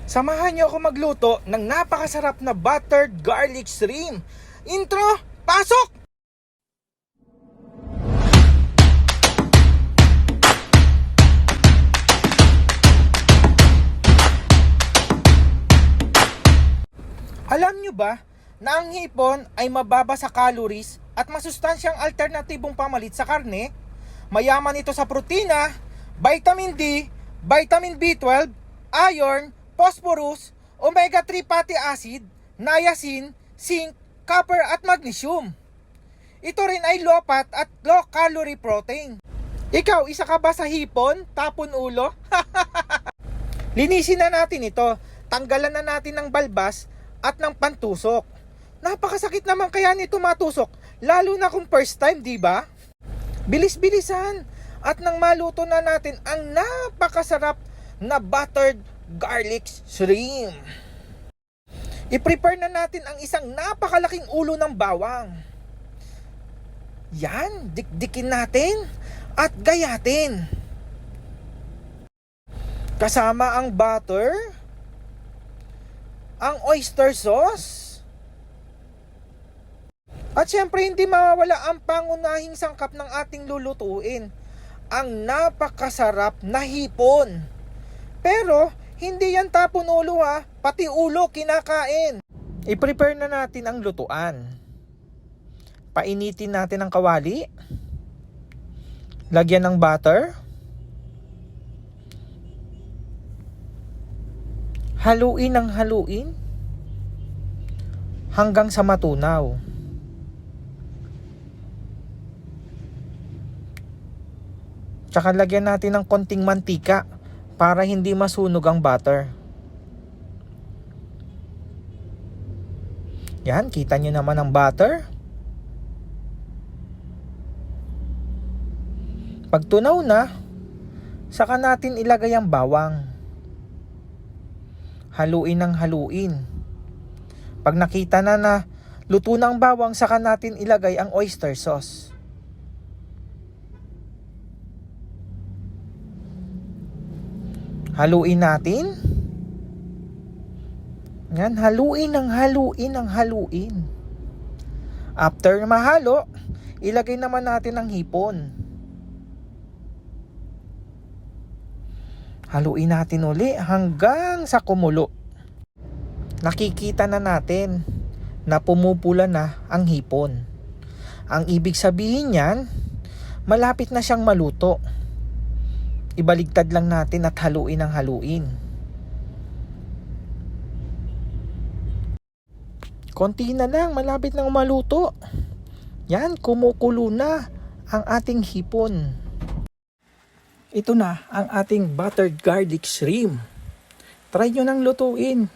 Samahan niyo ako magluto ng napakasarap na buttered garlic shrimp. Intro, pasok! Alam niyo ba na ang hipon ay mababa sa calories at masustansyang alternatibong pamalit sa karne? Mayaman ito sa protina, vitamin D, vitamin B12, iron, phosphorus, omega-3 fatty acid, niacin, zinc, copper at magnesium. Ito rin ay low fat at low calorie protein. Ikaw, isa ka ba sa hipon? Tapon ulo? Linisin na natin ito. Tanggalan na natin ng balbas at ng pantusok. Napakasakit naman kaya nito matusok, lalo na kung first time, di ba? Bilis-bilisan at nang maluto na natin ang napakasarap na buttered garlic shrimp. I-prepare na natin ang isang napakalaking ulo ng bawang. Yan, dikdikin natin at gayatin. Kasama ang butter, ang oyster sauce, at syempre hindi mawawala ang pangunahing sangkap ng ating lulutuin, ang napakasarap na hipon. Pero hindi yan tapon ulo ha, pati ulo kinakain. I-prepare na natin ang lutuan. Painitin natin ang kawali. Lagyan ng butter. Haluin ng haluin hanggang sa matunaw. Tsaka lagyan natin ng konting mantika para hindi masunog ang butter. Yan, kita nyo naman ang butter. Pag tunaw na, saka natin ilagay ang bawang. Haluin ng haluin. Pag nakita na luto na ang bawang, saka natin ilagay ang oyster sauce. Haluin natin. Yan, haluin ng haluin ng haluin. After mahalo, ilagay naman natin ang hipon. Haluin natin uli hanggang sa kumulo. Nakikita na natin na pumupula na ang hipon. Ang ibig sabihin niyan, malapit na siyang maluto. Ibaligtad lang natin at haluin ang haluin. Konti na lang, malapit nang maluto. Yan, kumukulo na ang ating hipon. Ito na ang ating buttered garlic shrimp. Try nyo nang lutuin.